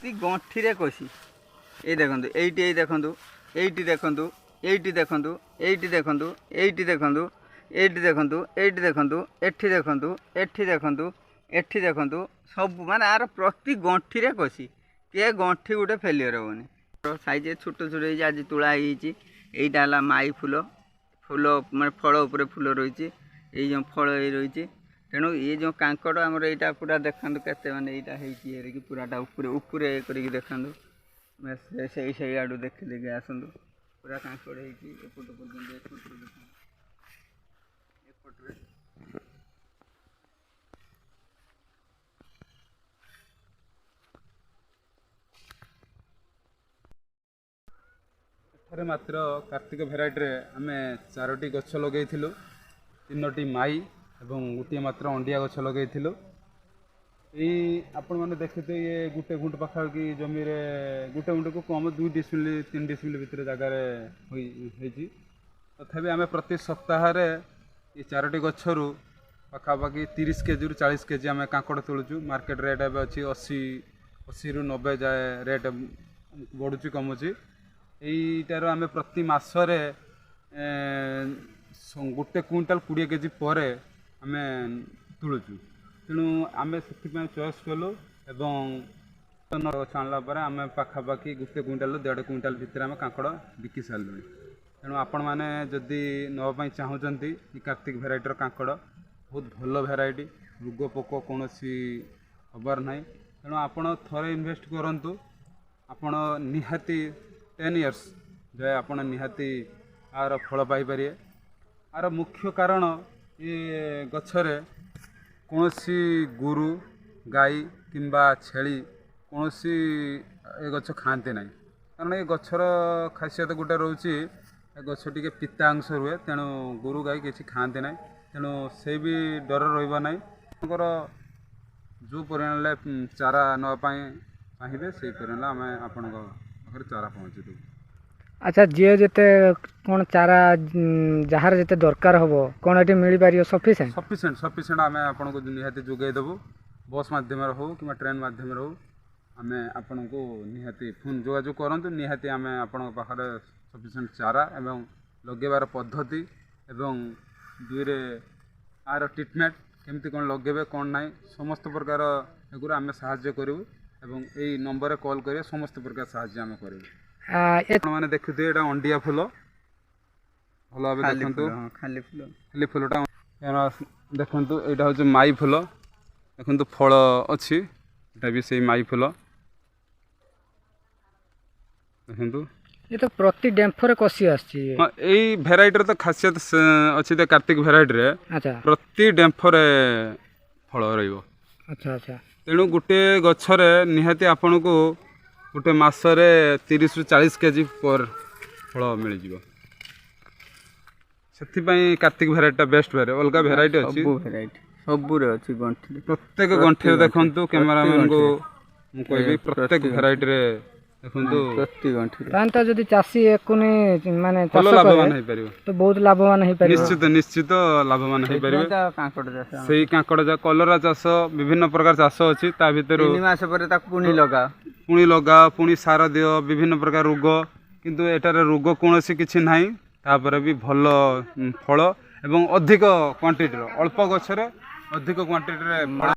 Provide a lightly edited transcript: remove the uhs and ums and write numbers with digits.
प्रति गंठी रे कषि ये देखंतु एइटी देखंतु एइटी देखंतु एइटी देखंतु एइटी देखंतु एइटी देखंतु एइटी देखंतु एइटी देखंतु एठी देखंतु एठी देखंतु एठी देखंतु सब माने आर प्रति गंठी रे कषि के गंठी गोटे फेलियर होनी साइज छोट छोट आज तुला एटा है माई फूल फूल माने फल उपरे फूल रही जो फल रही तेणु ये जो कांकड़ आमर यहाँ पूरा देखा के माने यहाँ कि पूराटा उपरे उपरे करके देखा से आड़ू देखी देखिए आसतु पूरा कांकड़ एपट पर्यटन एपटे एठारे मात्र कार्तिक भेराइटी आम 4टी गछ लगे 3टी माई एवं गोटे मात्र अंडिया गछ लगे यही आपण मैंने देखते ये गोटे गुंट पाखापाखि जमी गोटे गुंट को कम 2 डिसमिल 3 डिसमिल भितर जगार तथापि आम प्रति सप्ताह ये 4टी गच्छरू पाखापाखि 30 केजी 40 केजी आम कांकड़ तोलुचु मार्केट रेट एवं अच्छी 80 ରୁ 90 जाए रेट बढ़ुची कमुची यहीटार आम प्रति मसरे गोटे क्विंटाल 20 केजी पर आम तुलुचु तेणु आम से चॉइस कलु छाणला आम पाखापाखि गोटे क्विंटाल 1.5 क्विंटाल भितर आम कांकड़ बिकी सारे तेणु आपण मैंने जदि नापी चाहूँगी कार्तिक भेराइटर कांकड़ बहुत भल भेराइटी रोग पोक कौन खबर ना तेणु आपण थरे इन्वेस्ट करूँ आपण निहाती 10 इयर्स जो आपण निहाती आर फल पाइपर आर मुख्य कारण ये गछरे कौन गोरु गाई किंबा छेली कौन ये गछ खाते ना कारण ये गछर खासियत गोटे रोचे गछ टी पिता अंश रुए तेणु गोरु गाई किसी खाते ना तेणु से भी डर रहा जो परिमाण चारा नापी चाहिए से परिमाण आम आपण चारा पहुँचे देव। अच्छा जी जिते कौन चारा जार जिते दरकार हम कौन ये मिल पार सफिसीयंट सफिसीयंट आम आपन को निहाती जोगेदेबू बस मध्यम हो कि ट्रेन मध्यम हो आम आपन को निहाती फोन जोगाजोग करूँ निहाती आम आपण पाखे सफिसीयंट चारा एवं लगेबार पद्धति एवं दुईरे आर ट्रिटमेंट केमती कौन लगे कौन ना समस्त प्रकार एगुरा आम साहाय्य करूँ एवं यही नंबर कॉल करें समस्त प्रकार साहाय्य आम करूँ मैंने देखते ये अंडिया फूल भल भाव देखु खाली फूल खाली फूलटा देखु यहाँ हूँ माई फूल देखु फल अच्छी यहाँ भी से माई फूल देखु ये तो प्रति डेम्फर कषि आसी हाँ यही भेराइटर तो खासियत अच्छी कार्तिक भेराइटी अच्छा प्रति डेम्फर फल रही अच्छा अच्छा तेणु गोटे गछरे निहाती आपन को गोटे मसरे 30 ରୁ 40 केजी पर फल मिल जाव से कार्तिक भेराइटी बेस्ट भेराइटी अलग भेराइटी अच्छी सबुरे अच्छी गंठी प्रत्येक गंठी देखु कैमरामैन को मुझे प्रत्येक भेराइटी देखु प्रति गंठी तो जदि चाषी एकुनी माने भल लाभवान हो पार तो बहुत लाभवान हो पार निश्चित निश्चित लाभवान हो पार कांकड़ चाष से कांकड़ चाष कलरा चाष विभिन्न प्रकार चाष अच्छी ता भीतर 3 मास पर पुणी लगा पुणी लगा पुणी सार दियो विभिन्न प्रकार रोग किंतु एटार रोग कौन किसी ना तापर भी भल फल एवं अधिक क्वांटिटी अल्प गछरे अधिक क्वांटिटी